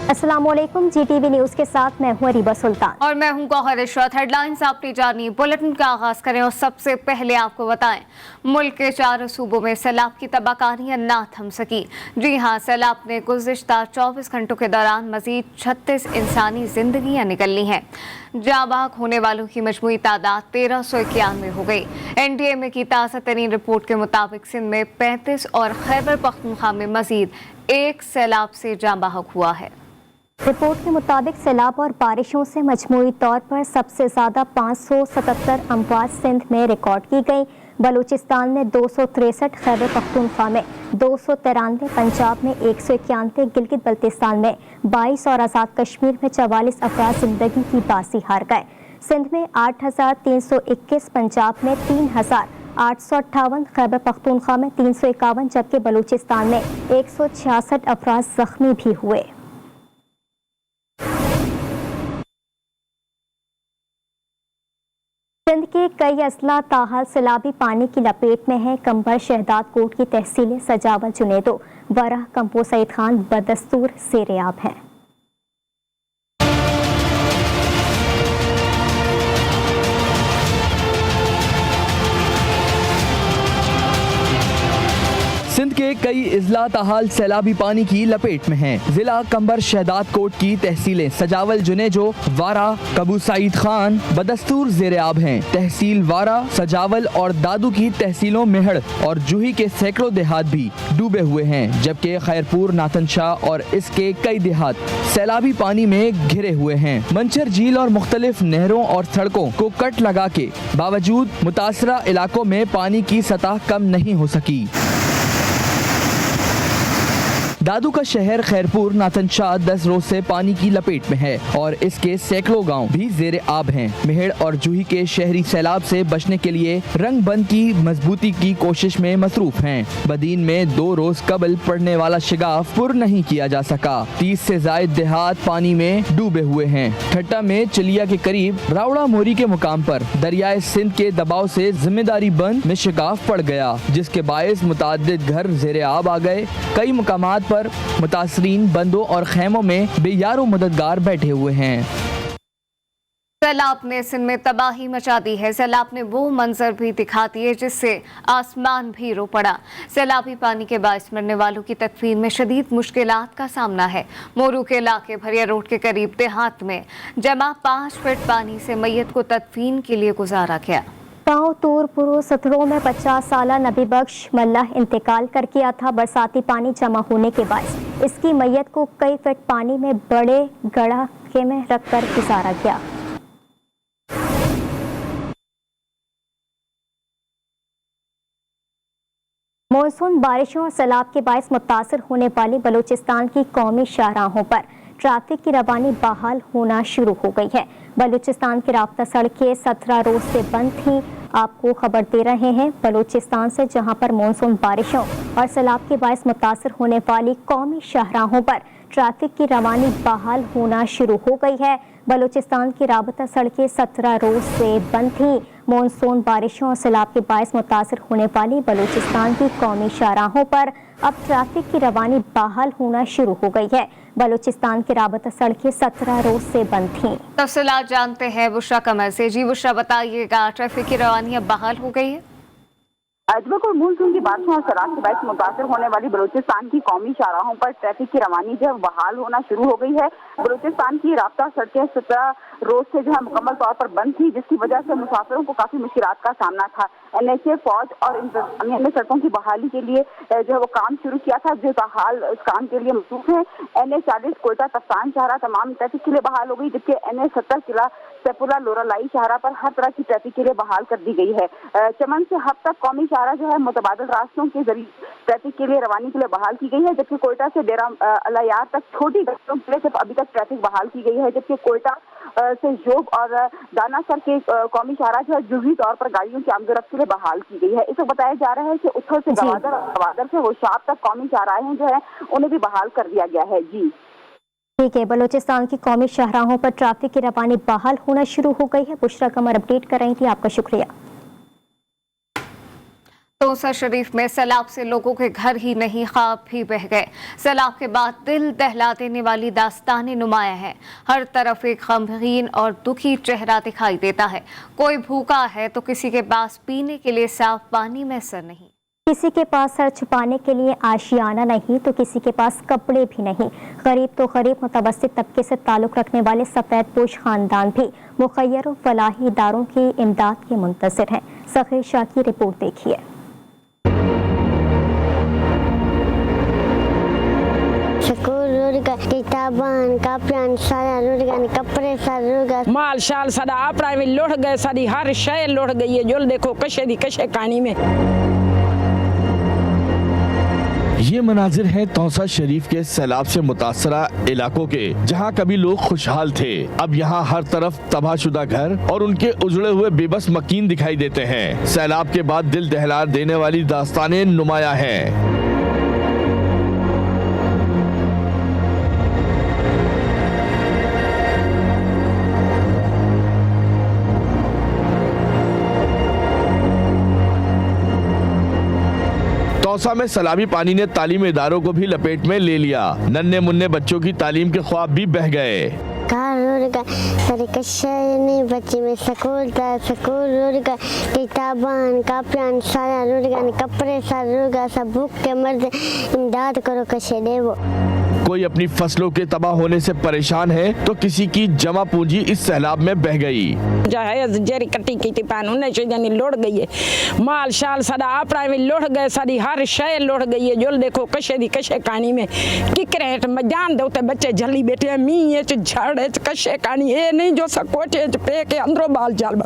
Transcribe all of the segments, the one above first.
अस्सलामुअलैकुम, GTV news के साथ मैं हूँ अरीबा सुल्तान और मैं हूँ गौहर इशरत। हेडलाइंस आपने जानी, बुलेटिन का आगाज करें और सबसे पहले आपको बताएं, मुल्क के 4 सूबों में सैलाब की तबाहकारियां ना थम सकी। जी हाँ, सैलाब ने गुज़िश्ता 24 घंटों के दौरान मजीद 36 इंसानी जिंदगियां निकल ली हैं। जाबाक होने वालों की मजमूई तादाद 1391 हो गई। NDMA की ताज़ा तरीन रिपोर्ट के मुताबिक सिंध में 35 और खैबर पख्तूनख्वा में मजीद एक सैलाब से जाँ बहक हुआ है। रिपोर्ट के मुताबिक सैलाब और बारिशों से मजमूई तौर पर सबसे ज्यादा 577 अमवात सिंध में रिकॉर्ड की गई। बलूचिस्तान में 263, खैबर पख्तूनख्वा में 293, पंजाब में 191, गिलगित बल्तिस्तान में 22 और आज़ाद कश्मीर में 44 अफराद जिंदगी की बाजी हार गए। सिंध में 8321, पंजाब में 3858, खैबर पख्तूनख्वा में 351, जबकि बलूचिस्तान में 166 अफराद जख्मी भी हुए। सिंध के कई अजला ताहाल सैलाबी पानी की लपेट में है। कंबर शहदाद कोट की तहसीलें सजावल, जुनेदो, वरह, कंपो सईद खान बदस्तूर ज़ेर-ए-आब हैं। सिंध के कई इजला ताहाल सैलाबी पानी की लपेट में हैं। जिला कंबर शहदाद कोट की तहसीलें सजावल, जुनेजो, वारा, कबू सईद खान बदस्तूर ज़ेर-ए-आब हैं। तहसील वारा, सजावल और दादू की तहसीलों मेहड़ और जूही के सैकड़ों देहात भी डूबे हुए हैं, जबकि खैरपुर, नाथन शाह और इसके कई देहात सैलाबी पानी में घिरे हुए हैं। मंचर झील और मुख्तलिफ नहरों और सड़कों को कट लगा के बावजूद मुतासरा इलाकों में पानी की सतह कम नहीं हो सकी। दादू का शहर खैरपुर, नाथन शाह 10 रोज से पानी की लपेट में है और इसके सैकड़ों गांव भी ज़ेर-ए-आब हैं। मेहड़ और जूही के शहरी सैलाब से बचने के लिए रंग बंद की मजबूती की कोशिश में मसरूफ हैं। बदीन में 2 रोज कबल पड़ने वाला शिगाफ पुर नहीं किया जा सका। 30 से जायद देहात पानी में डूबे हुए हैं। ठट्टा में चिलिया के करीब रावड़ा मोरी के मुकाम पर दरियाए सिंध के दबाव से जिम्मेदारी बंद में शिगाफ पड़ गया, जिसके बायस मुतादिद घर ज़ेर-ए-आब आ गए। कई मुकामात पर मुतासरीन बंदों और खैमों में बेयारो मददगार बैठे हुए हैं। सैलाब ने सिंध में तबाही मचा दी है। सैलाब ने वो मंजर भी दिखा दिए जिससे आसमान भी रो पड़ा। सैलाबी पानी के बायस मरने वालों की तदफीन में शदीद मुश्किलात का सामना है। मोरू के इलाके भरिया रोड के करीब देहात में जमा 5 फीट पानी से मैयत को तदफीन के लिए गुजारा गया। गाँव तूरपुर सथरों में 50 साला नबी बख्श मल्लाह इंतकाल कर गया था। बरसाती पानी जमा होने के बाद इसकी मैयत को कई फीट पानी में बड़े गड्ढे में रखकर गुजारा गया। मानसून बारिशों और सैलाब के बायस मुतासर होने वाली बलूचिस्तान की कौमी शाहराहों पर ट्रैफिक की रवानी बहाल होना शुरू हो गई है। बलूचिस्तान की राब्ता सड़कें 17 रोज से बंद थी। आपको खबर दे रहे हैं बलूचिस्तान से, जहां पर मानसून बारिशों और सैलाब के बायस मुतासर होने वाली कौमी शाहराहों पर ट्रैफिक की रवानी बहाल होना शुरू हो गई है। बलूचिस्तान की राब्ता सड़कें 17 रोज से बंद थी। मानसून बारिशों और सैलाब के बायस मुतासर होने वाली बलूचिस्तान की कौमी शाहराहों पर अब ट्रैफिक की रवानी बहाल होना शुरू हो गई है। बलूचिस्तान की राब्ता सड़कें 17 रोज से बंद थीं। तफसीलात जानते हैं बुशरा कमर से। जी बुशरा, बताइएगा, ट्रैफिक की रवानी अब बहाल हो गई है? बिल्कुल, मानसून की बारिशों और सैलाब के बायस मुतासर होने वाली बलूचिस्तान की कौमी शाहराहों पर ट्रैफिक की रवानी जो है बहाल होना शुरू हो गई है। बलूचिस्तान की राब्ता सड़कें 17 रोज से जो है मुकम्मल तौर पर बंद थी, जिसकी वजह से मुसाफिरों को काफी मुश्किलात का सामना था। NHA, फौज और इंतजामिया ने सड़कों की बहाली के लिए जो है वो काम शुरू किया था, जो ताहाल इस काम के लिए मसरूफ है। NH40 कोयटा तफ्तान शाहरा तमाम ट्रैफिक के लिए बहाल हो गई, जबकि NH70 किला सैफुल्ला लोरालाई शाहरा पर हर तरह की ट्रैफिक के लिए बहाल कर दी गई है। चमन से हब तक कौमी शाहरा जो है मुतबादिल रास्तों के जरिए ट्रैफिक के लिए रवानी के लिए बहाल की गई है, जबकि कोयटा से डेरा अलायार तक छोटी गाड़ियों के लिए सिर्फ अभी तक ट्रैफिक बहाल की गई है, जबकि कोयटा से जोब और दानासर के कौमी शाहरा जो है जुज़वी तौर पर गाड़ियों की आमदोरफ्त के लिए बहाल की गई है। इसे बताया जा रहा है कि उत्थल से गवादर से होशाब तक कौमी शाहराहें जो है उन्हें भी बहाल कर दिया गया है। जी ठीक है, बलूचिस्तान की कौमी शाहराहों पर ट्रैफिक की रवानी बहाल होना शुरू हो गई है। बुशरा कमर अपडेट कर रही थी, आपका शुक्रिया। तौसा शरीफ में सैलाब से लोगों के घर ही नहीं ख्वाब भी बह गए। सैलाब के बाद दिल दहला देने वाली दास्तानें नुमाया है। हर तरफ एक गमगीन और दुखी चेहरा दिखाई देता है। कोई भूखा है तो किसी के पास पीने के लिए साफ पानी मैसर नहीं, किसी के पास सर छुपाने के लिए आशियाना नहीं तो किसी के पास कपड़े भी नहीं। गरीब तो गरीब, मुतवस्सित तबके से ताल्लुक़ रखने वाले सफ़ेद पोश ख़ानदान भी मुखय्यर और फलाही इदारों की इमदाद के मुंतज़िर हैं। सखीर शाह की रिपोर्ट देखिए। माल शाल सदा आपरा में लोढ़ गए, सारी हर शय लोढ़ गई है। जो देखो कशे दी कशे कहानी में। ये मनाजिर हैं तौसा शरीफ के सैलाब से मुतासरा इलाकों के, जहाँ कभी लोग खुशहाल थे। अब यहाँ हर तरफ तबाहशुदा घर और उनके उजड़े हुए बेबस मकीन दिखाई देते हैं। सैलाब के बाद दिल दहला देने वाली दास्तानें नुमाया हैं। तौसा में सैलाबी पानी ने तालीमी इदारों को भी लपेट में ले लिया। नन्हे मुन्ने बच्चों की तालीम के ख्वाब भी बह गए। बच्चे में स्कूल था, स्कूल किताबान कापियान सारा कपड़े सारा सब भूख के मर्द इमदाद करो कशे देवो। कोई अपनी फसलों के तबाह होने से परेशान है तो किसी की जमा पूंजी इस सैलाब में बह गई। जेरी कट्टी की पान जानी लोड़ गई है। माल शाल सदा आपरा में लोढ़ गए, सारी हर शय लोढ़ गई है। जो देखो कशे दी कशे कहानी में किकरे जान दो ते बच्चे झली बैठे मी झाड़े कशे कहानी ये नहीं जो सकोटे पे के अंदरों बाल जाल।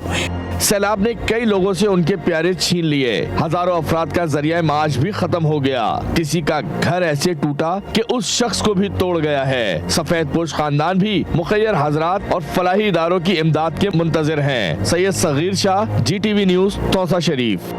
सैलाब ने कई लोगों से उनके प्यारे छीन लिए। हजारों अफराद का जरिया माश भी खत्म हो गया। किसी का घर ऐसे टूटा कि उस शख्स को भी तोड़ गया है। सफेद पोश खानदान भी मुखय्यर हजरात और फलाही इदारों की इमदाद के मुंतजर हैं। सैयद सगीर शाह, GTV न्यूज, तौसा शरीफ।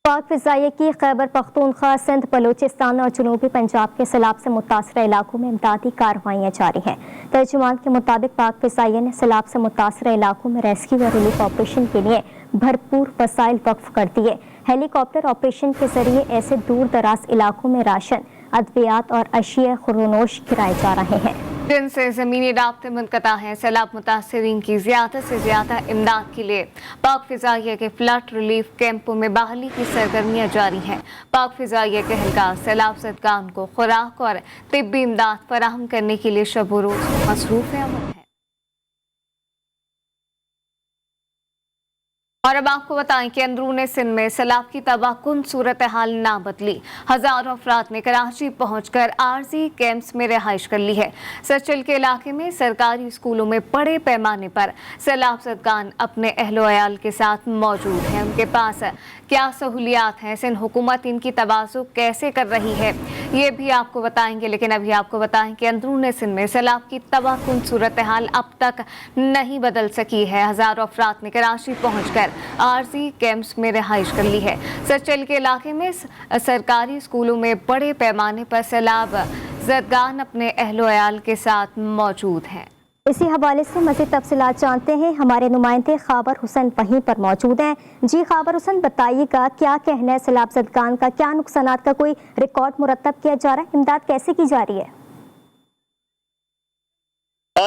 पाक फ़िज़ाइया की खैबर पख्तूनख्वा, सिंध, बलूचिस्तान और जनूबी पंजाब के सैलाब से मुतासर इलाकों में इमदादी कार्रवाइयाँ जारी हैं। तर्जुमान के मुताबिक पाक फ़िज़ाइया ने सैलाब से मुतासर इलाकों में रेस्क्यू व रिलीफ ऑपरेशन के लिए भरपूर वसाइल वक्फ कर दिए। हेलीकॉप्टर ऑपरेशन के जरिए ऐसे दूर दराज इलाकों में राशन, अद्वियात और अशिया खुरोनोश गिराए जा रहे हैं जिनसे ज़मीनी राब्ते मुनक़ता हैं। सैलाब मुतासरीन की ज़्यादा से ज़्यादा इमदाद के लिए पाक फ़िज़ाइया के फ्लड रिलीफ कैंपों में बहाली की सरगर्मियाँ जारी हैं। पाक फ़िज़ाइया के एहलकार सैलाब ज़दगान को खुराक और तिब्बी इमदाद फराहम करने के लिए शब रोज़ मसरूफ़ अमल है। और अब आपको बताएं कि अंदरूने सिंध में सैलाब की तबाहकुन सूरत हाल ना बदली। हजारों अफराद ने कराची पहुंचकर आरजी कैंप्स में रिहाइश कर ली है। सचल के इलाके में सरकारी स्कूलों में बड़े पैमाने पर सैलाब ज़दगान अपने अहलो अयाल के साथ मौजूद हैं। उनके पास क्या सहूलियात हैं, सिंध हुकूमत इनकी तवाज़ु कैसे कर रही है, ये भी आपको बताएंगे। लेकिन अभी आपको बताएं कि अंदरूने सिंध में सैलाब की तबाहकुन सूरत हाल अब तक नहीं बदल सकी है। हजारों अफराद ने कराची पहुंचकर आरजी कैंप्स में रिहाइश कर ली है। सचल के इलाके में सरकारी स्कूलों में बड़े पैमाने पर सैलाब ज़दगान अपने अहलो अयाल के साथ मौजूद हैं। इसी हवाले से मज़ीद तफसीलात जानते हैं। हमारे नुमाइंदे खाबर हुसैन वहीं पर मौजूद हैं। जी खाबर हुसैन, बताइएगा क्या कहना है सैलाब ज़दगान का, क्या नुकसानात का कोई रिकॉर्ड मुरतब किया जा रहा है, इमदाद कैसे की जा रही है?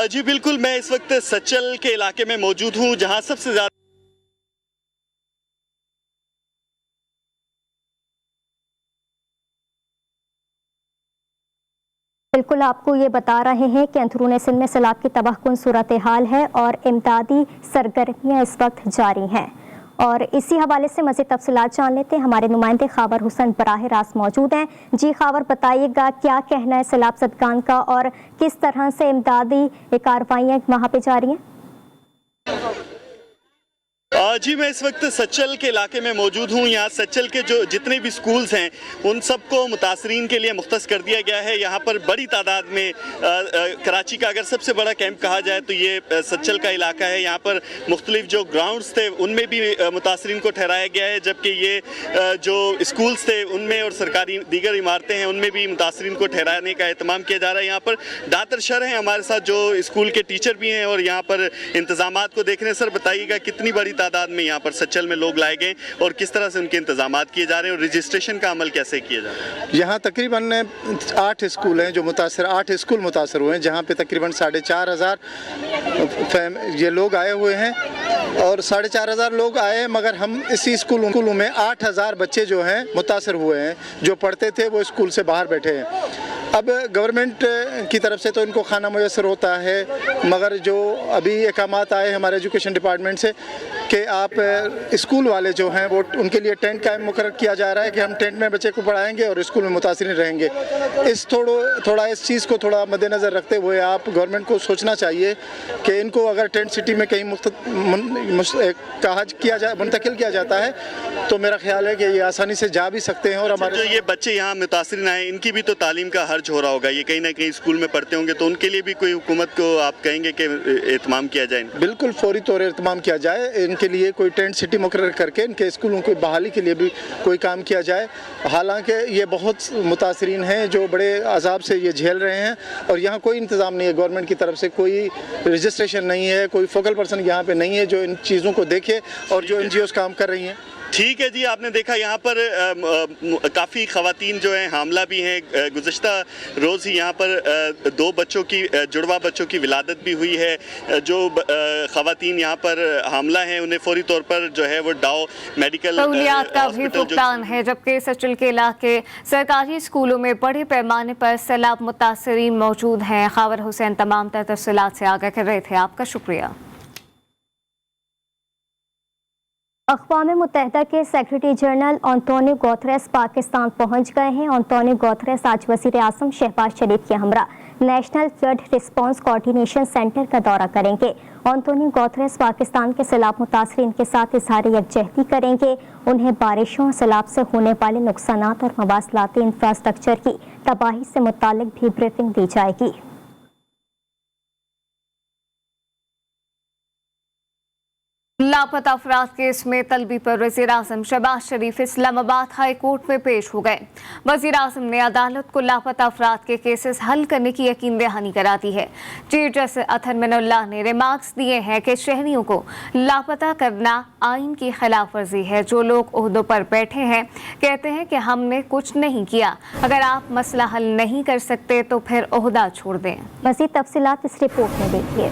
जी बिल्कुल, मैं इस वक्त सचल के इलाके में मौजूद हूँ, जहाँ सबसे ज्यादा बिल्कुल आपको ये बता रहे हैं कि अंदरूने सिंध में सैलाब की तबाहकुन सूरत हाल है और इमदादी सरगर्मियाँ इस वक्त जारी हैं। और इसी हवाले से मज़ीद तफसीलात जान लेते हैं। हमारे नुमाइंदे खाबर हुसैन बराह रास्त मौजूद हैं। जी खाबर, बताइएगा क्या कहना है सैलाब ज़दगान का और किस तरह से इमदादी कार्रवाइयाँ वहाँ पे जारी हैं? जी मैं इस वक्त सचल के इलाके में मौजूद हूँ। यहाँ सचल के जो जितने भी स्कूल्स हैं उन सबको मुतासरीन के लिए मुख्तस कर दिया गया है। यहाँ पर बड़ी तादाद में कराची का अगर सबसे बड़ा कैंप कहा जाए तो ये सचल का इलाका है। यहाँ पर मुख्तलिफ जो ग्राउंड्स थे उनमें भी मुतासरीन को ठहराया गया है, जबकि ये जो स्कूल्स थे उनमें और सरकारी दीगर इमारतें हैं उनमें भी मुतासरीन को ठहराने का एहतमाम किया जा रहा है। यहाँ पर दातर शर हैं हमारे साथ जो स्कूल के टीचर भी हैं और यहाँ पर इंतजामात को देख रहे हैं। सर बताइएगा कितनी बड़ी तादाद तादाद में यहाँ पर सच्चल में लोग लाए गए और किस तरह से उनके इंतजाम किए जा रहे हैं और रजिस्ट्रेशन का अमल कैसे किया जा रहा है? यहाँ तकरीबन 8 स्कूल हैं जो 8 स्कूल मुतासर हुए हैं, जहाँ पे तकरीबन 4,500 ये लोग आए हुए हैं और 4,500 लोग आए हैं, मगर हम इसी स्कूलों में 8,000 बच्चे जो हैं मुतासर हुए हैं, जो पढ़ते थे वो स्कूल से बाहर बैठे हैं। अब गवर्नमेंट की तरफ से तो इनको खाना मुयस्सर होता है, मगर जो अभी अहकामात आए हमारे एजुकेशन डिपार्टमेंट से कि आप स्कूल वाले जो हैं वो उनके लिए टेंट कायम मुकर्रर किया जा रहा है कि हम टेंट में बच्चे को पढ़ाएंगे और स्कूल में मुतासिर रहेंगे। थोड़ा इस चीज़ को थोड़ा मद्देनज़र रखते हुए आप गवर्नमेंट को सोचना चाहिए कि इनको अगर टेंट सिटी में कहीं मुंतकिल किया जाता है तो मेरा ख्याल है कि ये आसानी से जा भी सकते हैं। और हमारे जो ये बच्चे यहाँ मुतासिर आए इनकी भी तो तालीम का हर्ज हो रहा होगा, ये कहीं ना कहीं स्कूल में पढ़ते होंगे, तो उनके लिए भी कोई हुकूमत को आप कहेंगे कि एहतमाम किया जाए? बिल्कुल फौरी तौर एहतमाम किया जाए, इनके लिए कोई टेंट सिटी मुकर्रर करके इनके स्कूलों की बहाली के लिए भी कोई काम किया जाए। हालांकि ये बहुत मुतासरीन हैं जो बड़े अजाब से ये झेल रहे हैं और यहाँ कोई इंतज़ाम नहीं है, गवर्नमेंट की तरफ से कोई रजिस्ट्रेशन नहीं है, कोई फोकल पर्सन यहाँ पे नहीं है जो इन चीज़ों को देखे और जो NGOs काम कर रही हैं। ठीक है जी, आपने देखा यहाँ पर काफ़ी ख़वातीन जो हैं हामला भी हैं। गुज़श्ता रोज़ ही यहाँ पर 2 बच्चों की जुड़वा बच्चों की विलादत भी हुई है। जो ख़वातीन यहाँ पर हामला हैं उन्हें फौरी तौर पर जो है वो डाओ मेडिकल सहूलियात का भी फुकदान है, जबकि सचल के इलाके सरकारी स्कूलों में बड़े पैमाने पर सैलाब मुतासरीन मौजूद हैं। खावर हुसैन तमाम तर तफसीलात से आगाह कर रहे थे, आपका शुक्रिया। अक़वाम मुत्तहिदा के secretary general Antonio Guterres Pakistan पहुंच गए हैं। एंटोनियो गुतेरेस आज वज़ीर आज़म शहबाज शरीफ के हमरा national flood response coordination centre का दौरा करेंगे। एंटोनियो गुतेरेस पाकिस्तान के सैलाब मुतासरीन के साथ इज़हार यकजहती करेंगे। उन्हें बारिशों और सैलाब से होने वाले नुकसानात और मवासलाती इंफ्रास्ट्रक्चर की तबाही से मुतालिक भी ब्रीफिंग दी जाएगी। लापता अफराद केस में तलबी पर वज़ीर आज़म शहबाज शरीफ इस्लामाबाद हाई कोर्ट में पेश हो गए। वज़ीर आज़म ने अदालत को लापता अफराद के केसेस हल करने की यकीन दहानी करा दी है। चीफ जस्टिस अतहर मिनल्लाह ने रिमार्क्स दिए हैं कि शहरियों को लापता करना आइन की खिलाफ वर्जी है। जो लोग ओहदों पर बैठे हैं कहते हैं कि हमने कुछ नहीं किया, अगर आप मसला हल नहीं कर सकते तो फिर ओहदा छोड़ दें। मज़ीद तफसीलात इस रिपोर्ट में देखिए।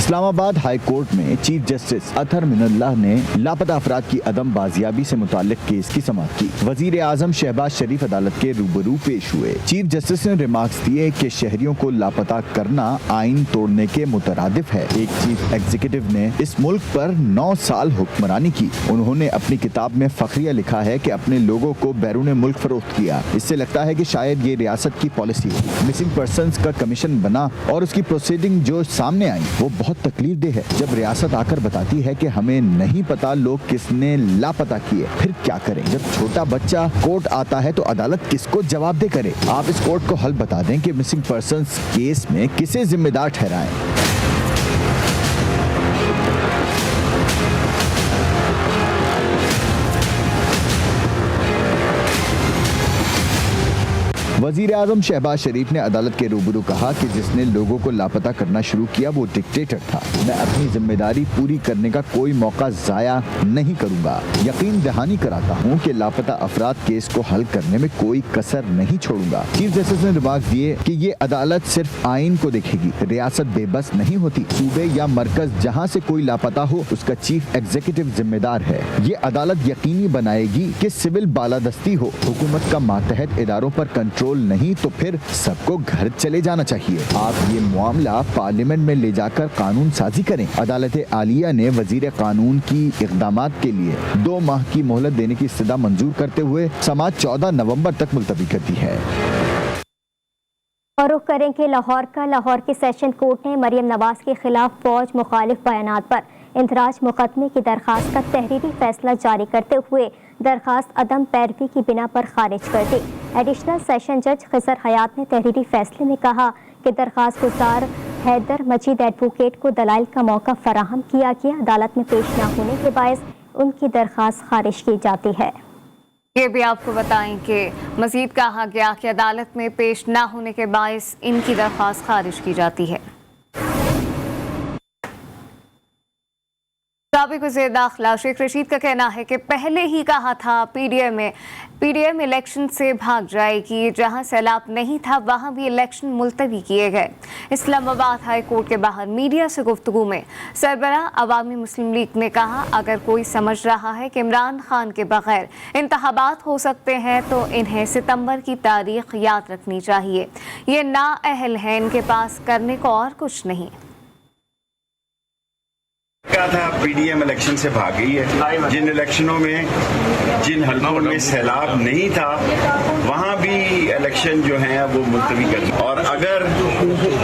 इस्लामाबाद हाई कोर्ट में चीफ जस्टिस अतहर मिनल्लाह ने लापता अफराद की अदम बाजियाबी से मुताल्लिक केस की समाअत की। वजीर आजम शहबाज शरीफ अदालत के रूबरू पेश हुए। चीफ जस्टिस ने रिमार्क्स दिए कि शहरियों को लापता करना आइन तोड़ने के मुतरादिफ है। एक चीफ एग्जीक्यूटिव ने इस मुल्क पर 9 साल हुक्मरानी की। उन्होंने अपनी किताब में फखरिया लिखा है कि अपने लोगों को बैरून मुल्क फरोख्त किया। इससे लगता है कि शायद ये रियासत की पॉलिसी है। मिसिंग पर्सन्स का कमीशन बना और उसकी प्रोसीडिंग जो सामने आई वो बहुत तकलीफ दे है। जब रियासत आकर बताती है कि हमें नहीं पता लोग किसने लापता किए, फिर क्या करें? जब छोटा बच्चा कोर्ट आता है तो अदालत किसको जवाबदेह करे? आप इस कोर्ट को हल बता दें कि मिसिंग पर्सन्स केस में किसे जिम्मेदार ठहराएं। वजीर आजम शहबाज शरीफ ने अदालत के रूबरू कहा कि जिसने लोगों को लापता करना शुरू किया वो डिक्टेटर था। मैं अपनी जिम्मेदारी पूरी करने का कोई मौका जाया नहीं करूंगा। यकीन दहानी कराता हूं कि लापता अफराद केस को हल करने में कोई कसर नहीं छोड़ूंगा। चीफ जस्टिस ने रिमार्क दिए कि ये अदालत सिर्फ आइन को देखेगी, रियासत बेबस नहीं होती। सूबे या मरकज जहां से कोई लापता हो उसका चीफ एग्जीक्यूटिव जिम्मेदार है। ये अदालत यकीनी बनाएगी कि सिविल बालादस्ती हो। हुकूमत का मातहत इदारों पर कंट्रोल नहीं तो फिर सबको घर चले जाना चाहिए। आप ये मामला पार्लियामेंट में ले जाकर कानून साजी करें। अदालत आलिया ने वजीर कानून की इक़दामात के लिए 2 माह की मोहलत देने की इस्तदा मंजूर करते हुए समाअत 14 नवंबर तक मुलतवी कर दी है। और रुख करेंगे लाहौर का। लाहौर की सेशन कोर्ट ने मरियम नवाज के खिलाफ फौज मुखालिफ बयानात पर इंदराज मुकदमे की दरखास्त का तहरीरी फैसला जारी करते हुए दरखास्त अदम पैरवी की बिना पर खारिज कर दी। एडिशनल सेशन जज खिजर हयात ने तहरीरी फैसले में कहा कि दरखास्त गुजार हैदर मजीद एडवोकेट को दलाइल का मौका फराहम किया गया। अदालत में पेश न होने के बायस उनकी दरखास्त खारिज की जाती है। ये भी आपको बताएं कि मजीद कहा गया कि अदालत में पेश न होने के बायस इनकी दरख्वास्त खारिज की जाती है। साबिक वज़ीर दाखिला शेख रशीद का कहना है कि पहले ही कहा था पीडीएम इलेक्शन से भाग जाएगी। जहां सैलाब नहीं था वहां भी इलेक्शन मुलतवी किए गए। इस्लामाबाद हाई कोर्ट के बाहर मीडिया से गुफ्तगू में सरबराह अवामी मुस्लिम लीग ने कहा, अगर कोई समझ रहा है कि इमरान खान के बगैर इंतखाबात हो सकते हैं तो इन्हें सितंबर की तारीख याद रखनी चाहिए। ये नाअहल है, इनके पास करने को और कुछ नहीं। क्या था, पीडीएम इलेक्शन से भाग गई है। जिन इलेक्शनों में जिन हलकों में सैलाब नहीं था वहां भी इलेक्शन जो है वो मुलतवी कर। और अगर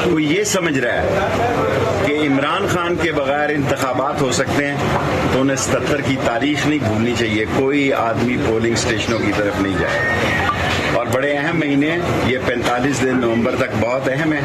कोई ये समझ रहा है कि इमरान खान के बगैर इंतखाबात हो सकते हैं तो उन्हें 77 की तारीख नहीं भूलनी चाहिए। कोई आदमी पोलिंग स्टेशनों की तरफ नहीं जाए। और बड़े अहम महीने ये 45 दिन नवंबर तक बहुत अहम है,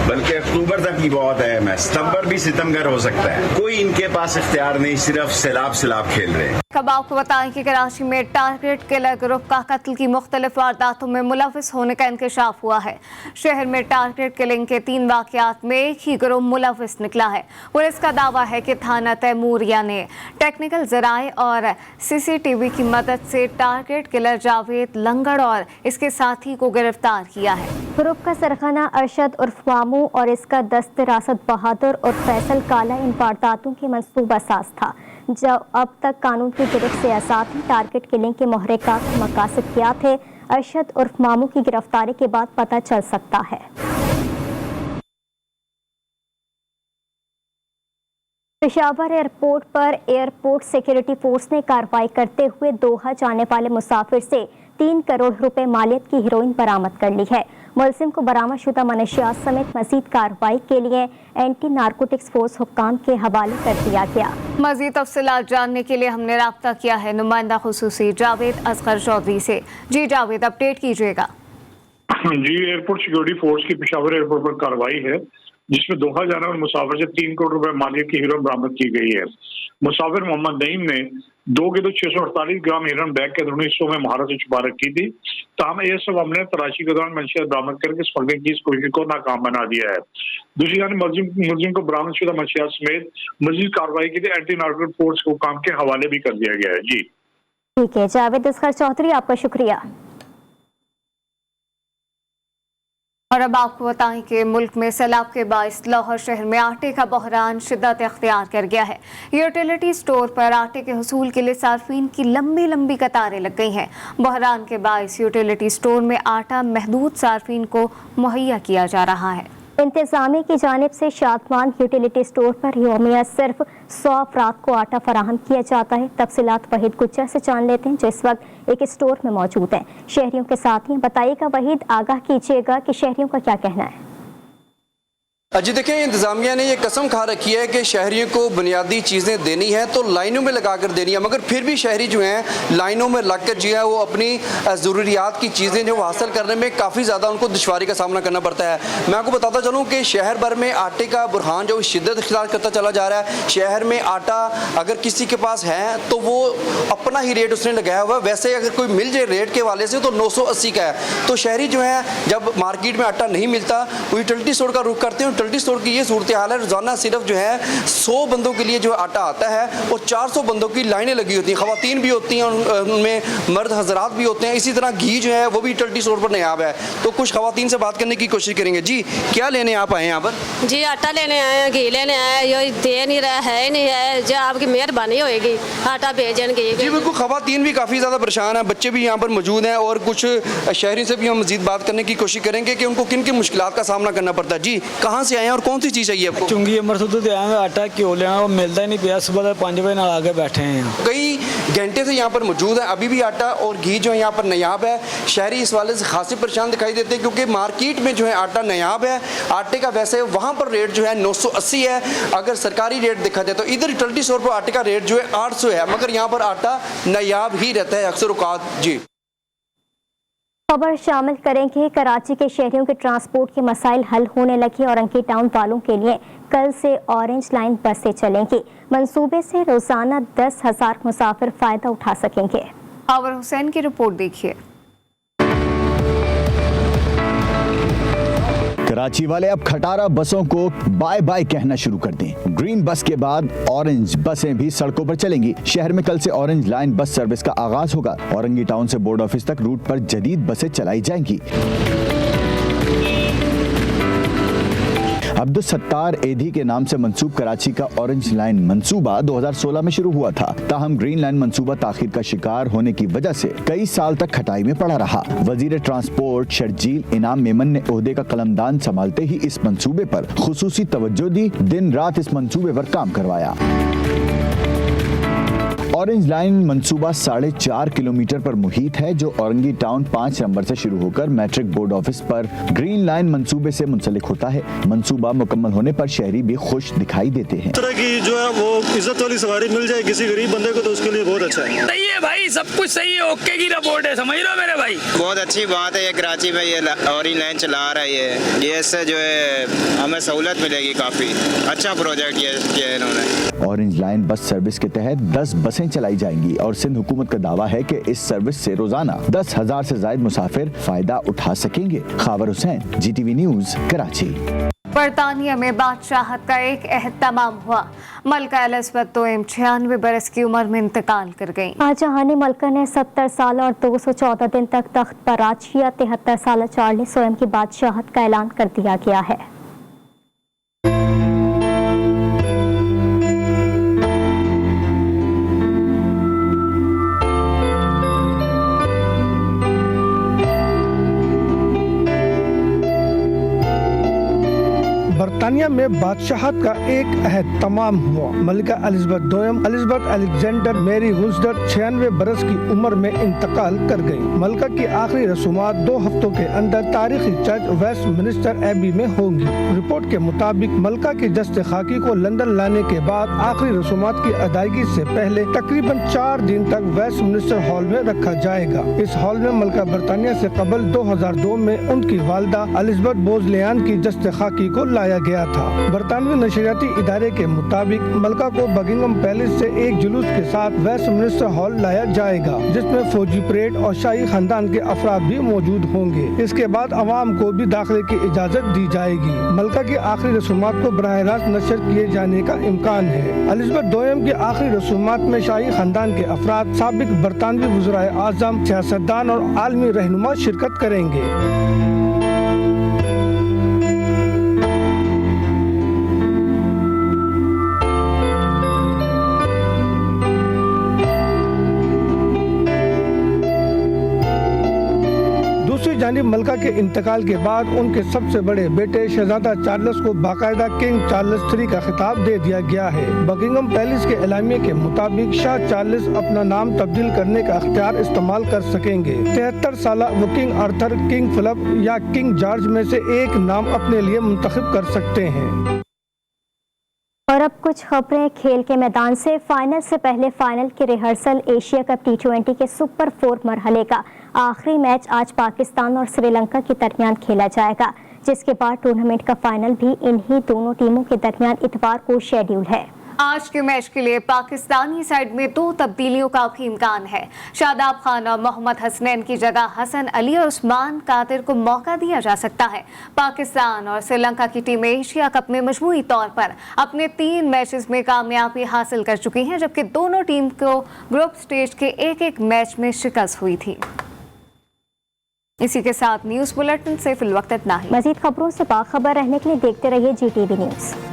बल्कि अक्टूबर तक भी बहुत अहम है। सितंबर भी सितमगर हो सकता है। कोई इनके पास इख्तियार नहीं, सिर्फ सैलाब खेल रहे हैं। अब आपको बताएं कि कराची में टारगेट किलर ग्रुप का कत्ल की मुख्तलिफ वारदातों में मुलविस होने का इंकशाफ हुआ है। शहर में टारगेट किलिंग के 3 वाकयात में एक ही ग्रुप मुलविस निकला है। पुलिस का दावा है कि थाना तैमूरिया ने टेक्निकल जराए और CCTV की मदद से टारगेट किलर जावेद लंगड़ और इसके साथी को गिरफ्तार किया है। ग्रुप का सरखाना अरशद उर्फ मामू और इसका दस्त रासद बहादुर और फैसल काला इन वारदातों की मंसूबा साज था। जब अब तक कानून की गिरफ्त से आजाद टारगेट किलिंग के मुहर्रिकात के मकासद क्या थे, अरशद उर्फ मामू की गिरफ्तारी के बाद पता चल सकता है। पेशावर एयरपोर्ट पर एयरपोर्ट सिक्योरिटी फोर्स ने कार्रवाई करते हुए दोहा जाने वाले मुसाफिर से 3 करोड़ रुपए मालियत की हेरोइन बरामद कर ली है। मुलजिम को बरामदशुदा मनशियात समेत मजीद कार्रवाई के लिए एंटी नारकोटिक्स फोर्स हुक्काम के हवाले कर दिया गया। मजीद तफसीलात जानने के लिए हमने राब्ता किया है नुमाइंदा खुसूसी जावेद असगर चौधरी से। जी जावेद, अपडेट कीजिएगा। जी, एयरपोर्ट सिक्योरिटी फोर्स की पेशावर एयरपोर्ट पर कार्रवाई है जिसमें दोहा जाने वाले मुसाफिर से 3 करोड़ रुपए मालियत की हेरोइन बरामद की गई है। मुसाफिर मोहम्मद नईम ने 2 किलो 648 ग्राम हेरोइन बैग के अंदरूनी हिस्सों में महारत से छुपा रखी थी। ताहम ये सब हमने तलाशी के दौरान मंशियात बरामद करके स्मगलिंग की इस कोशिश को नाकाम बना दिया है। दूसरी जानिब मुलजिम को बरामदशुदा मंशियात समेत मजीद कार्रवाई के लिए एंटी नारकोटिक्स फोर्स को काम के हवाले भी कर दिया गया है। जी ठीक है जावेद असगर चौधरी, आपका शुक्रिया। और अब आपको बताएं कि मुल्क में सैलाब के बायस लाहौर शहर में आटे का बहरान शिद्दत इख्तियार कर गया है। यूटिलिटी स्टोर पर आटे के हुसूल के लिए सार्फिन की लंबी लंबी कतारें लग गई हैं। बहरान के बायस यूटिलिटी स्टोर में आटा महदूद सार्फिन को मुहैया किया जा रहा है। इंतजामिया की जानिब से शादमान यूटिलिटी स्टोर पर यौमिया सिर्फ 100 अफराद को आटा फराहम किया जाता है। तफसीलात वहीद गुज्जर से जान लेते हैं जो इस वक्त एक स्टोर में मौजूद हैं। शहरियों के साथ ही बताइएगा वहीद, आगाह कीजिएगा कि शहरियों का क्या कहना है। जी देखिए, इंतज़ामिया ने ये कसम खा रखी है कि शहरियों को बुनियादी चीज़ें देनी है तो लाइनों में लगा कर देनी है, मगर फिर भी शहरी जो हैं लाइनों में लग कर जो है वो अपनी ज़रूरियात की चीज़ें जो हासिल करने में काफ़ी ज़्यादा उनको दुश्वारी का सामना करना पड़ता है। मैं आपको बताता चलूँ कि शहर भर में आटे का बुरहान जो शिद्दत इख्तियार करता चला जा रहा है। शहर में आटा अगर किसी के पास है तो वो अपना ही रेट उसने लगाया हुआ है। वैसे अगर कोई मिल जाए रेट के वाले से तो 980 का है। तो शहरी जो है जब मार्केट में आटा नहीं मिलता वो यूटिलिटी स्टोर का रुख करते हैं। यूटिलिटी स्टोर की ये सूरत हाल है, रोजाना सिर्फ जो है 100 बंदों के लिए जो आटा आता है और 400 बंदों की लाइनें लगी होती हैं। खवातीन भी होती हैं, उनमें मर्द हजरात भी होते हैं। इसी तरह घी जो है वो भी यूटिलिटी स्टोर पर नायाब है। तो कुछ खवातीन से बात करने की कोशिश करेंगे। जी, क्या लेने आप आए हैं यहाँ पर? जी, आटा लेने आए हैं, घी लेने आए हैं। ये दे नहीं रहा है, नहीं है, जो आपकी मेहरबानी होएगी आटा भेजेंगे। जी बिल्कुल, खवातीन भी काफ़ी ज़्यादा परेशान हैं, बच्चे भी यहाँ पर मौजूद हैं और कुछ शहरी से भी हम मजीद बात करने की कोशिश करेंगे कि उनको किन किन मुश्किलात का सामना करना पड़ता है। जी, कहाँ से आए हैं और कौन सी चीज़ चाहिए आपको? चुंगी अमृतसर से आए, आटा क्यों लेना, वो मिलता ही नहीं पिया। सुबह 5 बजे नाल आके बैठे हैं। कई घंटे से यहाँ पर मौजूद है, अभी भी आटा और घी जो है यहाँ पर नायाब है। शहरी इस वाले से खासी परेशान दिखाई देते हैं क्योंकि मार्केट में जो है आटा नायाब है। आटे का वैसे वहाँ पर रेट जो है 980 है। अगर सरकारी रेट देखा जाए तो इधर यूटिलिटी स्टोर पर आटे का रेट जो है 800 है, मगर यहाँ पर आटा नायाब ही रहता है अक्सर औकात। जी, खबर शामिल करेंगे कराची के शहरियों के ट्रांसपोर्ट के मसाइल हल होने लगे और अंकी टाउन वालों के लिए कल से ऑरेंज लाइन बसें चलेंगी। मंसूबे से रोजाना 10,000 मुसाफिर फायदा उठा सकेंगे। हावर हुसैन की रिपोर्ट देखिए। कराची वाले अब खटारा बसों को बाय बाय कहना शुरू कर दें। ग्रीन बस के बाद ऑरेंज बसें भी सड़कों पर चलेंगी। शहर में कल से ऑरेंज लाइन बस सर्विस का आगाज होगा। औरंगी टाउन से बोर्ड ऑफिस तक रूट पर जदीद बसें चलाई जाएंगी। अब्दुल सत्तार एधी के नाम से मंसूब कराची का ऑरेंज लाइन मंसूबा 2016 में शुरू हुआ था। ताहम ग्रीन लाइन मंसूबा ताखीर का शिकार होने की वजह से कई साल तक खटाई में पड़ा रहा। वजीर ट्रांसपोर्ट शर्जील इनाम मेमन ने ओहदे का कलमदान संभालते ही इस मंसूबे पर खुसूसी तवज्जो दी। दिन रात इस मंसूबे पर काम करवाया। ऑरेंज लाइन मंसूबा 4.5 किलोमीटर पर मुहित है, जो औरंगी टाउन 5 नंबर से शुरू होकर मैट्रिक बोर्ड ऑफिस पर ग्रीन लाइन मंसूबे से मुंसलिक होता है। मंसूबा मुकम्मल होने पर शहरी भी खुश दिखाई देते हैं। इस तरह की जो है वो इज्जत वाली सवारी मिल जाए किसी गरीब बंदे को तो उसके लिए बहुत अच्छा है। सही है भाई, सब कुछ सही है, ओके की रिपोर्ट है, समझ लो मेरे भाई। बहुत अच्छी बात है ये कराची में ये ऑरेंज लाइन चला रहा है। ये इससे जो है हमें सहूलत मिलेगी, काफी अच्छा प्रोजेक्ट ये किया है इन्होंने। ऑरेंज लाइन बस सर्विस के तहत 10 बसें चलाई जाएंगी और सिंध हुकूमत का दावा है कि इस सर्विस से रोजाना 10,000 से ज्यादा मुसाफिर फायदा उठा सकेंगे। Khawar Hussain, GTV news, Karachi. बरतानिया में बादशाहत का एक अहद तमाम हुआ। मलका एलिज़ाबेथ 96 बरस की उम्र में इंतकाल कर गईं। शाहजहां मलका ने 70 साल और 214 दिन तक तख्त पर राज किया। 73 साल चार्ल्स स्वयं की बादशाहत का ऐलान कर दिया गया है। बरतानिया में बादशाहत का एक अहद तमाम हुआ। मलिका एलिज़ाबेथ दोयम एलिज़ाबेथ अलेक्जेंडर मेरी वुल्सडर 96 बरस की उम्र में इंतकाल कर गयी। मलिका की आखिरी रसूमात 2 हफ्तों के अंदर तारीखी चर्च वेस्टमिनिस्टर एबी में होंगी। रिपोर्ट के मुताबिक मलिका की जस्ते खाकी को लंदन लाने के बाद आखिरी रसूमात की अदायगी से पहले तकरीबन 4 दिन तक वेस्टमिनिस्टर हॉल में रखा जाएगा। इस हॉल में मलिका बरतानिया से कबल 2002 में उनकी वालिदा एलिज़ाबेथ बोजलेयान की जस्ते खाकी को लाया गया था। बरतानवी नशरियाती इदारे के मुताबिक मलिका को बकिंगम पैलेस से एक जुलूस के साथ वेस्टमिनिस्टर हॉल लाया जाएगा, जिसमें फौजी परेड और शाही खानदान के अफराद भी मौजूद होंगे। इसके बाद अवाम को भी दाखिले की इजाजत दी जाएगी। मलिका की आखिरी रसूमात को बराह रास्त नशर किए जाने का इम्कान है। एलिज़ाबेथ दोयम की आखिरी रसूमात में शाही खानदान के अफराद, साबिक बरतानवी वज़राए आज़म, सियासतदान और आलमी रहनुमा शिरकत करेंगे। जानिब मलिका के इंतकाल के बाद उनके सबसे बड़े बेटे शहजादा चार्ल्स को बाकायदा किंग चार्ल्स III का खिताब दे दिया गया है। बकिंगम पैलेस के एलामिये के मुताबिक शाह चार्ल्स अपना नाम तब्दील करने का अख्तियार इस्तेमाल कर सकेंगे। 73 साल वो किंग आर्थर, किंग फिलिप या किंग जॉर्ज में से एक नाम अपने लिए मुंतखब कर सकते हैं। और अब कुछ खबरें खेल के मैदान से। फाइनल से पहले फाइनल की रिहर्सल एशिया कप T20 के सुपर 4 मरहले का आखिरी मैच आज पाकिस्तान और श्रीलंका के दरमियान खेला जाएगा, जिसके बाद टूर्नामेंट का फाइनल भी इन्हीं दोनों टीमों के दरमियान इतवार को शेड्यूल है। आज के मैच के लिए पाकिस्तानी साइड में 2 तब्दीलियों का भी इम्कान है। शादाब खान और मोहम्मद हसनैन की जगह हसन अली और उस्मान कादिर को मौका दिया जा सकता है। पाकिस्तान और श्रीलंका की टीम एशिया कप में मजमूई तौर पर अपने 3 मैचेस में कामयाबी हासिल कर चुकी हैं, जबकि दोनों टीम को ग्रुप स्टेज के एक मैच में शिकस्त हुई थी। इसी के साथ न्यूज़ बुलेटिन से फिलवक्त इतना ही। मजीद खबरों से बाखबर रहने के लिए देखते रहिए GTV न्यूज़।